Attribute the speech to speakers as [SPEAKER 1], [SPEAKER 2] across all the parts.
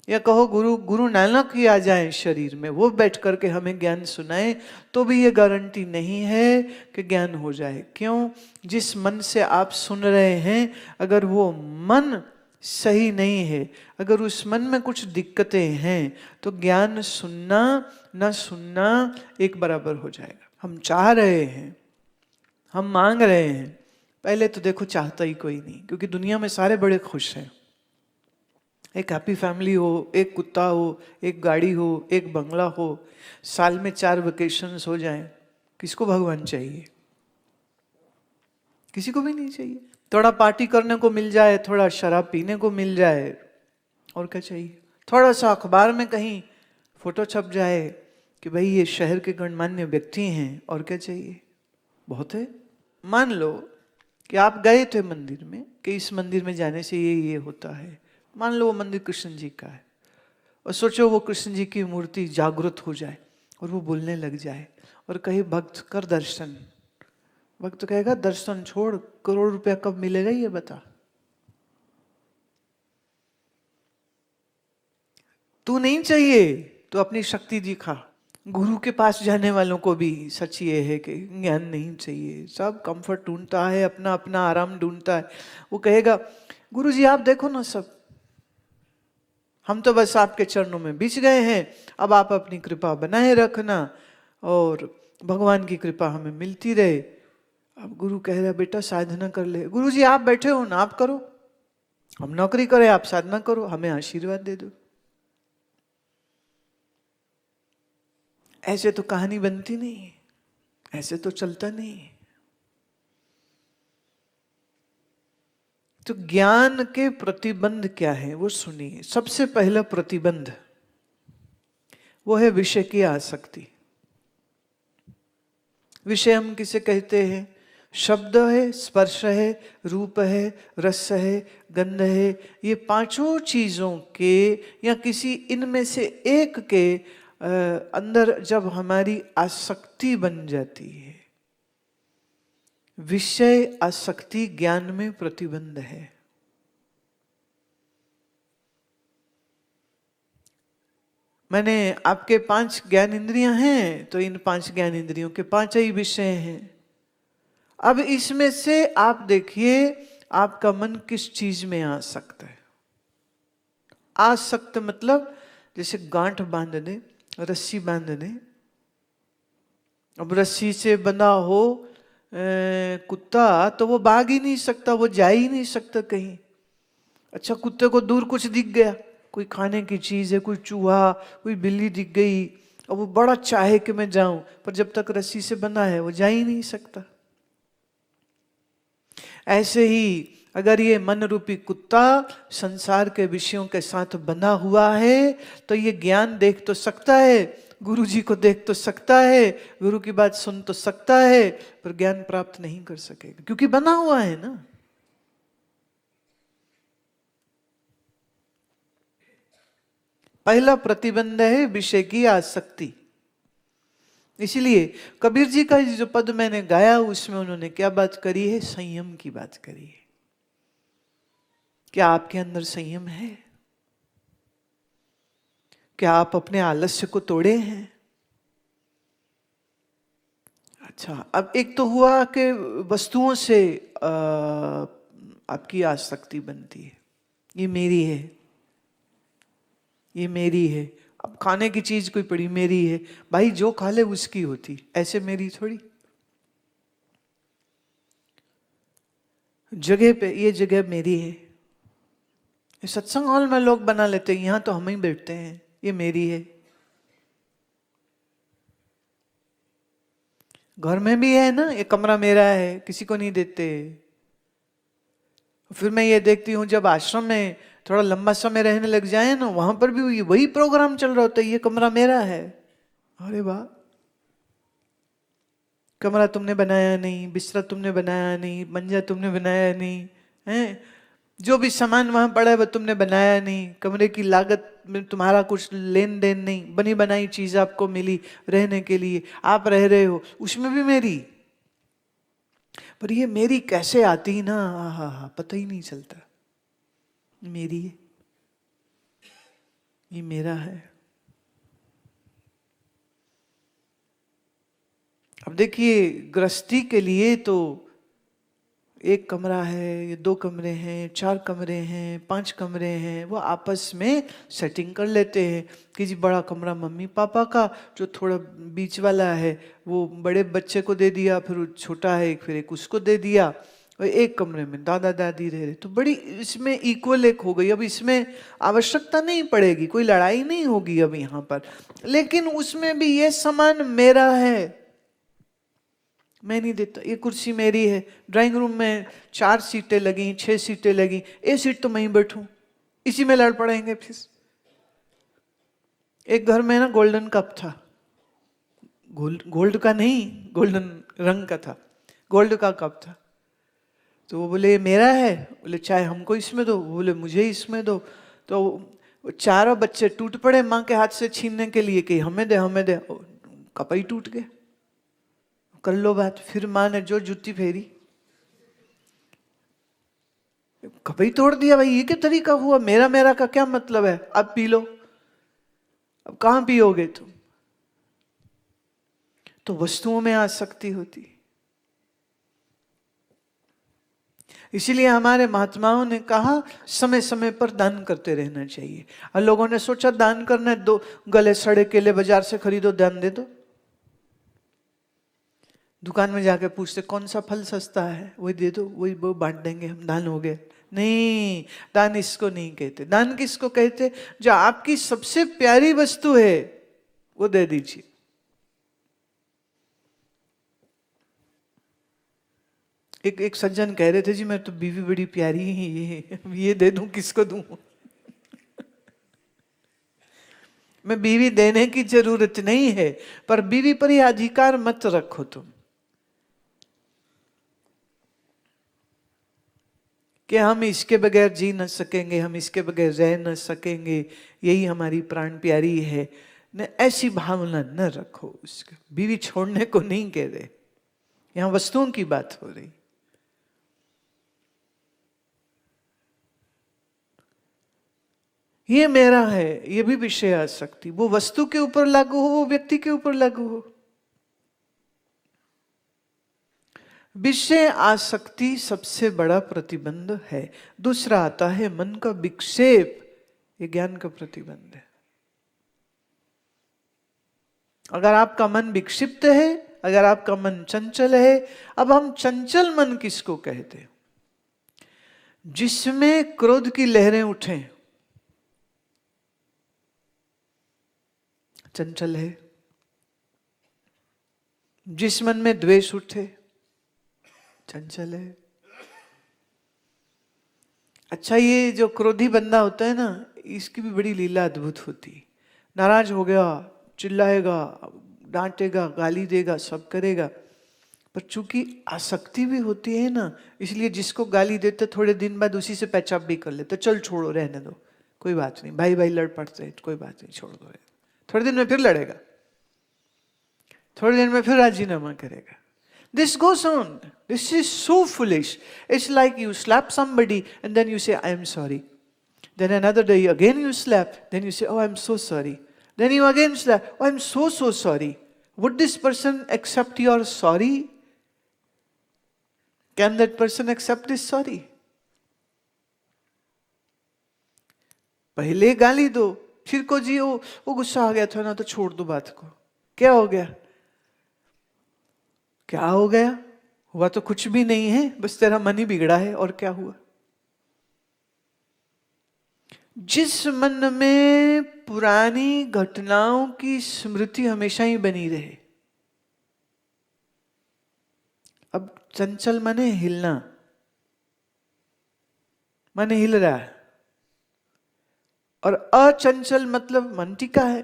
[SPEAKER 1] या कहो गुरु नानक ही आ जाए शरीर में, वो बैठ करके हमें ज्ञान सुनाए, तो भी ये गारंटी नहीं है कि ज्ञान हो जाए। क्यों? जिस मन से आप सुन रहे हैं, अगर वो मन सही नहीं है, अगर उस मन में कुछ दिक्कतें हैं, तो ज्ञान सुनना न सुनना एक बराबर हो जाएगा। हम चाह रहे हैं, हम मांग रहे हैं, पहले तो देखो चाहता ही कोई नहीं, क्योंकि दुनिया में सारे बड़े खुश हैं। एक हैप्पी फैमिली हो, एक कुत्ता हो, एक गाड़ी हो, एक बंगला हो, साल में 4 वेकेशंस हो जाएं, किसको भगवान चाहिए? किसी को भी नहीं चाहिए। थोड़ा पार्टी करने को मिल जाए, थोड़ा शराब पीने को मिल जाए, और क्या चाहिए? थोड़ा सा अखबार में कहीं फोटो छप जाए कि भाई ये शहर के गणमान्य व्यक्ति हैं, और क्या चाहिए? बहुत है। मान लो कि आप गए थे मंदिर में, कि इस मंदिर में जाने से ये होता है। मान लो वो मंदिर कृष्ण जी का है, और सोचो वो कृष्ण जी की मूर्ति जागृत हो जाए और वो बोलने लग जाए और कहे भक्त कर दर्शन। भक्त कहेगा दर्शन छोड़, करोड़ रुपया कब मिलेगा ये बता। तू नहीं चाहिए तो अपनी शक्ति दिखा। गुरु के पास जाने वालों को भी सच ये है कि ज्ञान नहीं चाहिए, सब कंफर्ट ढूंढता है, अपना अपना आराम ढूंढता है। वो कहेगा गुरु जी आप देखो ना, सब हम तो बस आपके चरणों में बिछ गए हैं, अब आप अपनी कृपा बनाए रखना और भगवान की कृपा हमें मिलती रहे। अब गुरु कह रहा बेटा साधना कर ले। गुरु जी आप बैठे हो ना, आप करो, हम नौकरी करें, आप साधना करो, हमें आशीर्वाद दे दो। ऐसे तो कहानी बनती नहीं, ऐसे तो चलता नहीं। तो ज्ञान के प्रतिबंध क्या है वो सुनिए। सबसे पहला प्रतिबंध वो है विषय की आसक्ति। विषय हम किसे कहते हैं? शब्द है, स्पर्श है, रूप है, रस है, गंध है। ये पांचों चीजों के या किसी इनमें से एक के अंदर जब हमारी आसक्ति बन जाती है, विषय आसक्ति ज्ञान में प्रतिबंध है। मैंने आपके 5 ज्ञान इंद्रियां हैं, तो इन 5 ज्ञान इंद्रियों के 5 ही विषय हैं। अब इसमें से आप देखिए आपका मन किस चीज में आ सकता है। आसक्त मतलब जैसे गांठ बांध दे, रस्सी बांध दे। अब रस्सी से बंधा हो कुत्ता, तो वो भाग ही नहीं सकता, वो जा ही नहीं सकता कहीं। अच्छा कुत्ते को दूर कुछ दिख गया, कोई खाने की चीज है, कोई चूहा, कोई बिल्ली दिख गई, और वो बड़ा चाहे कि मैं जाऊं, पर जब तक रस्सी से बंधा है वो जा ही नहीं सकता। ऐसे ही अगर ये मन रूपी कुत्ता संसार के विषयों के साथ बंधा हुआ है, तो ये ज्ञान देख तो सकता है, गुरु जी को देख तो सकता है, गुरु की बात सुन तो सकता है, पर ज्ञान प्राप्त नहीं कर सकेगा, क्योंकि बंधा हुआ है ना। पहला प्रतिबंध है विषय की आसक्ति। इसलिए कबीर जी का जो पद मैंने गाया उसमें उन्होंने क्या बात करी है? संयम की बात करी है। क्या आपके अंदर संयम है? क्या आप अपने आलस्य को तोड़े हैं? अच्छा, अब एक तो हुआ कि वस्तुओं से आपकी आसक्ति बनती है, ये मेरी है, ये मेरी है। अब खाने की चीज कोई पड़ी, मेरी है, भाई जो खा ले उसकी होती, ऐसे मेरी थोड़ी। जगह पे ये जगह मेरी है, सत्संग हॉल में लोग बना लेते हैं, यहां तो हम ही बैठते हैं, ये मेरी है। घर में भी है ना, ये कमरा मेरा है, किसी को नहीं देते। फिर मैं ये देखती हूँ जब आश्रम में थोड़ा लंबा समय रहने लग जाए ना, वहां पर भी वही प्रोग्राम चल रहा होता है, ये कमरा मेरा है। अरे वाह, कमरा तुमने बनाया नहीं, बिस्तर तुमने बनाया नहीं, मंजा तुमने बनाया नहीं है, जो भी सामान वहां पड़ा है वो तुमने बनाया नहीं, कमरे की लागत में तुम्हारा कुछ लेन देन नहीं, बनी बनाई चीज आपको मिली रहने के लिए, आप रह रहे हो उसमें भी मेरी। पर ये मेरी कैसे आती ना, हा पता ही नहीं चलता, मेरी है। ये मेरा है। अब देखिए, गृहस्थी के लिए तो एक कमरा है, ये 2 कमरे हैं, 4 कमरे हैं, 5 कमरे हैं, वो आपस में सेटिंग कर लेते हैं कि जी बड़ा कमरा मम्मी पापा का, जो थोड़ा बीच वाला है वो बड़े बच्चे को दे दिया, फिर वो छोटा है फिर एक उसको दे दिया, और एक कमरे में दादा दादी रह रहे। तो बड़ी इसमें इक्वल एक हो गई। अब इसमें आवश्यकता नहीं पड़ेगी, कोई लड़ाई नहीं होगी अब यहाँ पर। लेकिन उसमें भी ये सामान मेरा है, मैं नहीं देता। ये कुर्सी मेरी है, ड्राइंग रूम में 4 सीटें लगी, 6 सीटें लगी, एक सीट तो मैं ही बैठूं, इसी में लड़ पड़ेंगे फिर। एक घर में ना गोल्डन कप था, गोल्ड का नहीं, गोल्डन रंग का था, गोल्ड का कप था। तो वो बोले ये मेरा है, बोले चाय हमको इसमें दो, वो बोले मुझे इसमें दो। तो चारों बच्चे टूट पड़े माँ के हाथ से छीनने के लिए कि हमें दे हमें दे, कप ही टूट गए। कर लो बात। फिर माँ ने जो जुत्ती फेरी, कप ही तोड़ दिया। भाई ये क्या तरीका हुआ, मेरा मेरा का क्या मतलब है, अब पी लो। अब कहां पियोगे तुम? तो वस्तुओं में आसक्ति होती। इसीलिए हमारे महात्माओं ने कहा समय समय पर दान करते रहना चाहिए। और लोगों ने सोचा दान करना है, 2 गले सड़े केले बाजार से खरीदो, दान दे दो। दुकान में जाके पूछते कौन सा फल सस्ता है, वही दे दो, वही वो बांट देंगे हम, दान हो गए। नहीं, दान इसको नहीं कहते। दान किसको कहते? जो आपकी सबसे प्यारी वस्तु है वो दे दीजिए। एक सज्जन कह रहे थे जी मैं तो बीवी बड़ी प्यारी ही, ये दे दूं किसको दूं? मैं बीवी देने की जरूरत नहीं है, पर बीवी पर यह अधिकार मत रखो तुम कि हम इसके बगैर जी न सकेंगे, हम इसके बगैर रह न सकेंगे, यही हमारी प्राण प्यारी है न। ऐसी भावना न रखो। उसके बीवी छोड़ने को नहीं कह रहे, यहां वस्तुओं की बात हो रही। ये मेरा है, ये भी विषय आसक्ति। वो वस्तु के ऊपर लागू हो, वो व्यक्ति के ऊपर लागू हो। विषय आसक्ति सबसे बड़ा प्रतिबंध है। दूसरा आता है मन का विक्षेप, ये ज्ञान का प्रतिबंध है। अगर आपका मन विक्षिप्त है, अगर आपका मन चंचल है। अब हम चंचल मन किसको कहते हैं? जिसमें क्रोध की लहरें उठें, चंचल है। जिस मन में द्वेष उठे, चंचल है। अच्छा, ये जो क्रोधी बंदा होता है ना, इसकी भी बड़ी लीला अद्भुत होती। नाराज हो गया, चिल्लाएगा, डांटेगा, गाली देगा, सब करेगा, पर चूंकि आसक्ति भी होती है ना, इसलिए जिसको गाली देते थोड़े दिन बाद उसी से पैचअप भी कर लेते। चल छोड़ो, रहने दो, कोई बात नहीं, भाई भाई लड़ पड़ते हैं, कोई बात नहीं, छोड़ दो। थोड़े दिन में फिर लड़ेगा, थोड़े दिन में फिर राजीनामा करेगा। This goes on. This is so foolish. It's like you slap somebody and then you say, I am sorry. Then another day again you slap. Then you say, oh, I'm so sorry. Then you again slap. Oh, I'm so sorry. Would this person accept your sorry? Can that person accept this sorry? पहले गाली दो, फिर को जी वो गुस्सा आ गया था ना, तो छोड़ दो बात को। क्या हो गया? क्या हो गया? हुआ तो कुछ भी नहीं है, बस तेरा मन ही बिगड़ा है, और क्या हुआ? जिस मन में पुरानी घटनाओं की स्मृति हमेशा ही बनी रहे। अब चंचल माने हिलना, माने हिल रहा है, और अचंचल मतलब मन टिका है।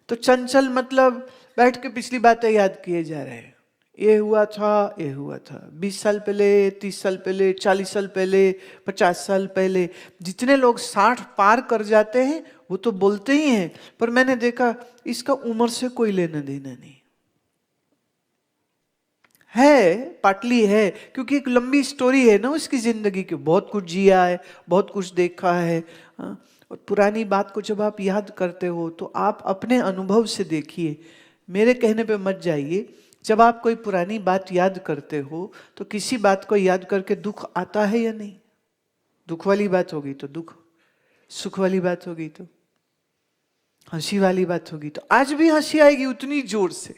[SPEAKER 1] तो चंचल मतलब बैठ के पिछली बातें याद किए जा रहे हैं। ये हुआ था, ये हुआ था 20 साल पहले, 30 साल पहले, 40 साल पहले, 50 साल पहले। जितने लोग 60 पार कर जाते हैं वो तो बोलते ही हैं, पर मैंने देखा इसका उम्र से कोई लेना देना नहीं है। पाटली है, क्योंकि एक लंबी स्टोरी है ना उसकी जिंदगी की, बहुत कुछ जिया है, बहुत कुछ देखा है। और पुरानी बात को जब आप याद करते हो तो आप अपने अनुभव से देखिए, मेरे कहने पे मत जाइए। जब आप कोई पुरानी बात याद करते हो तो किसी बात को याद करके दुख आता है या नहीं? दुख वाली बात होगी तो दुख, सुख वाली बात होगी तो, हंसी वाली बात होगी तो, आज भी हंसी आएगी उतनी जोर से।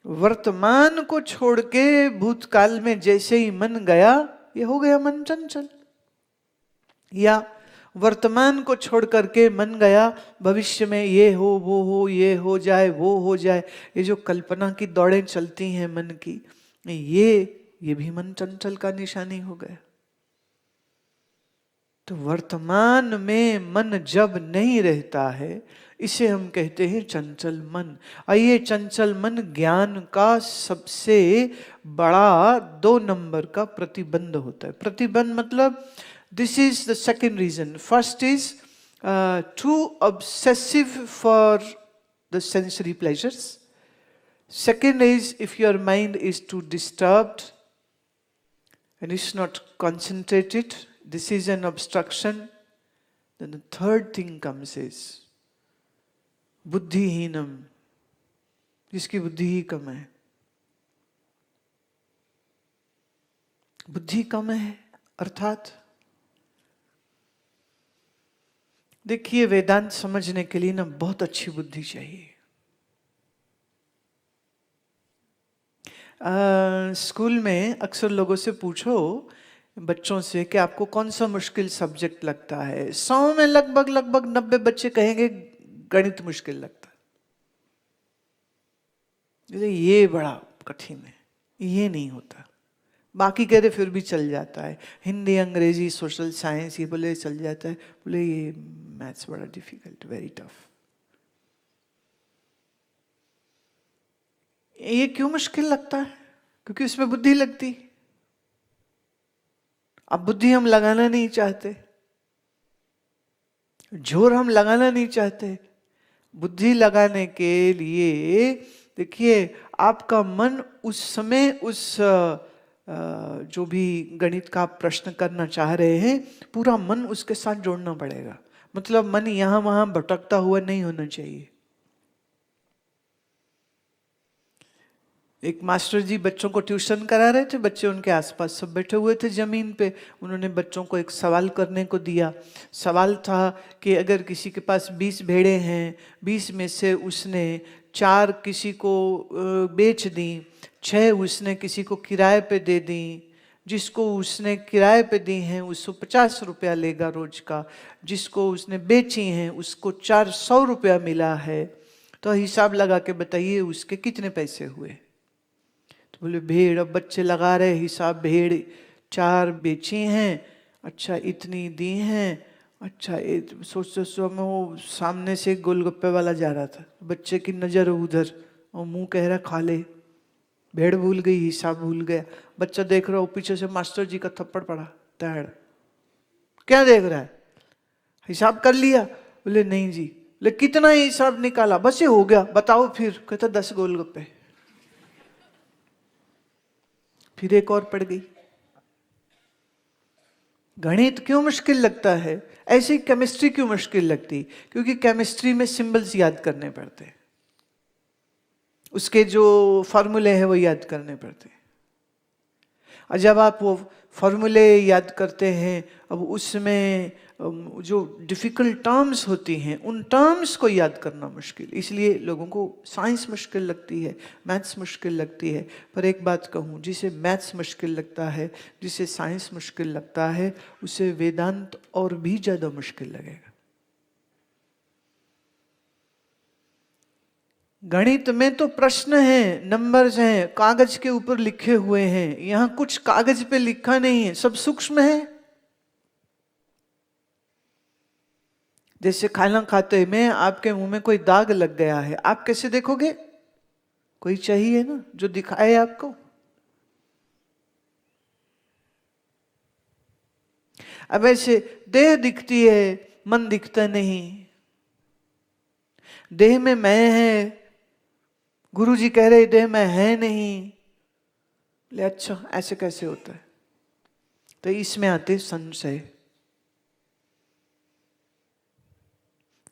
[SPEAKER 1] वर्तमान को छोड़ के भूतकाल में जैसे ही मन गया, ये हो गया मन चंचल। या वर्तमान को छोड़ करके मन गया भविष्य में ये हो वो हो, ये हो जाए वो हो जाए, ये जो कल्पना की दौड़ें चलती हैं मन की, ये भी मन चंचल का निशानी हो गया। तो वर्तमान में मन जब नहीं रहता है, इसे हम कहते हैं चंचल मन। और ये चंचल मन ज्ञान का सबसे बड़ा 2 नंबर का प्रतिबंध होता है। प्रतिबंध मतलब this is the second reason. First is too obsessive for the sensory pleasures. Second is if your mind is too disturbed and it's not concentrated, this is an obstruction. Then the third thing comes is बुद्धिहीनम, जिसकी बुद्धि ही कम है। बुद्धि कम है अर्थात, देखिए वेदांत समझने के लिए ना बहुत अच्छी बुद्धि चाहिए। स्कूल में अक्सर लोगों से पूछो, बच्चों से, कि आपको कौन सा मुश्किल सब्जेक्ट लगता है, 100 में लगभग 90 बच्चे कहेंगे गणित मुश्किल लगता है। ये बड़ा कठिन है, ये नहीं होता। बाकी कहते फिर भी चल जाता है, हिंदी, अंग्रेजी, सोशल साइंस, ये बोले चल जाता है। बोले ये मैथ्स बड़ा डिफिकल्ट, वेरी टफ। ये क्यों मुश्किल लगता है? क्योंकि उसमें बुद्धि लगती। अब बुद्धि हम लगाना नहीं चाहते, जोर हम लगाना नहीं चाहते। बुद्धि लगाने के लिए देखिए, आपका मन उस समय उस जो भी गणित का प्रश्न करना चाह रहे हैं, पूरा मन उसके साथ जोड़ना पड़ेगा। मतलब मन यहां वहां भटकता हुआ नहीं होना चाहिए। एक मास्टर जी बच्चों को ट्यूशन करा रहे थे, बच्चे उनके आसपास सब बैठे हुए थे जमीन पे। उन्होंने बच्चों को एक सवाल करने को दिया। सवाल था कि अगर किसी के पास 20 भेड़ें हैं, 20 में से उसने 4 किसी को बेच दी, 6 उसने किसी को किराए पे दे दी, जिसको उसने किराए पे दी हैं उसको 50 रुपया लेगा रोज का, जिसको उसने बेची हैं उसको 400 रुपया मिला है, तो हिसाब लगा के बताइए उसके कितने पैसे हुए। तो बोले भेड़, अब बच्चे लगा रहे हिसाब, भेड़ 4 बेची हैं, अच्छा इतनी दी हैं, अच्छा सोचते सोचते वो सामने से गोलगप्पे वाला जा रहा था, बच्चे की नजर उधर और मुंह कह रहा खा ले। भेड़ भूल गई, हिसाब भूल गया। बच्चा देख रहा हो, पीछे से मास्टर जी का थप्पड़ पड़ा, तैड़ क्या देख रहा है, हिसाब कर लिया? बोले नहीं जी। बोले कितना हिसाब निकाला? बस ये हो गया, बताओ फिर। कहता 10 गोलगप्पे। फिर एक और पड़ गई। गणित क्यों मुश्किल लगता है? ऐसी केमिस्ट्री क्यों मुश्किल लगती? क्योंकि केमिस्ट्री में सिंबल्स याद करने पड़ते, उसके जो फॉर्मूले हैं वो याद करने पड़ते। और जब आप वो फॉर्मूले याद करते हैं, अब उसमें जो डिफिकल्ट टर्म्स होती हैं, उन टर्म्स को याद करना मुश्किल। इसलिए लोगों को साइंस मुश्किल लगती है, मैथ्स मुश्किल लगती है। पर एक बात कहूँ, जिसे मैथ्स मुश्किल लगता है, जिसे साइंस मुश्किल लगता है, उसे वेदांत और भी ज़्यादा मुश्किल लगेगा। गणित में तो प्रश्न हैं, नंबर्स हैं, कागज के ऊपर लिखे हुए हैं। यहां कुछ कागज पे लिखा नहीं है, सब सूक्ष्म है। जैसे खाना खाते में आपके मुंह में कोई दाग लग गया है, आप कैसे देखोगे? कोई चाहिए ना जो दिखाए आपको। अब ऐसे देह दिखती है, मन दिखता नहीं। देह में मैं है, गुरु जी कह रहे देह में है नहीं। ले अच्छा, ऐसे कैसे होता है? तो इसमें आते संशय।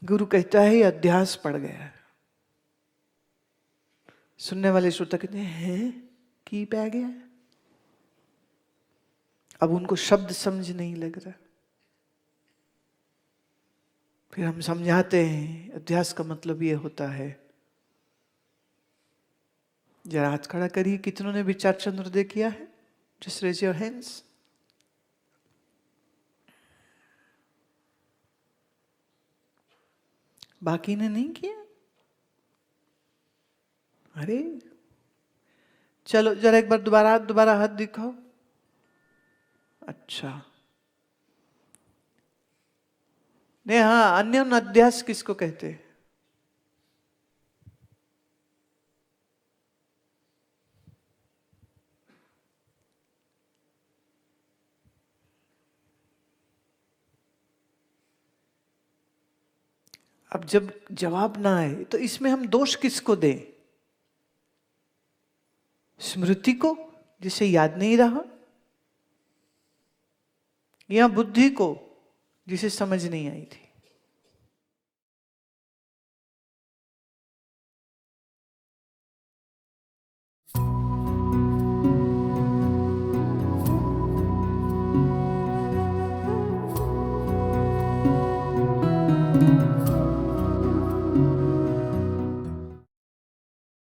[SPEAKER 1] गुरु कहता है ये अध्यास पड़ गया है। सुनने वाले श्रोता कहते हैं की पै गया है। अब उनको शब्द समझ नहीं लग रहा। फिर हम समझाते हैं अध्यास का मतलब ये होता है। जरा हाथ खड़ा करिए, कितनों ने विचार चंद्रोदय किया है? Just raise your hands. बाकी ने नहीं किया? अरे चलो जरा एक बार दोबारा हाथ दिखाओ। अच्छा नहीं, हाँ, अन्योन अध्यास किसको कहते हैं? अब जब जवाब ना आए तो इसमें हम दोष किसको दें? स्मृति को जिसे याद नहीं रहा, या बुद्धि को जिसे समझ नहीं आई थी?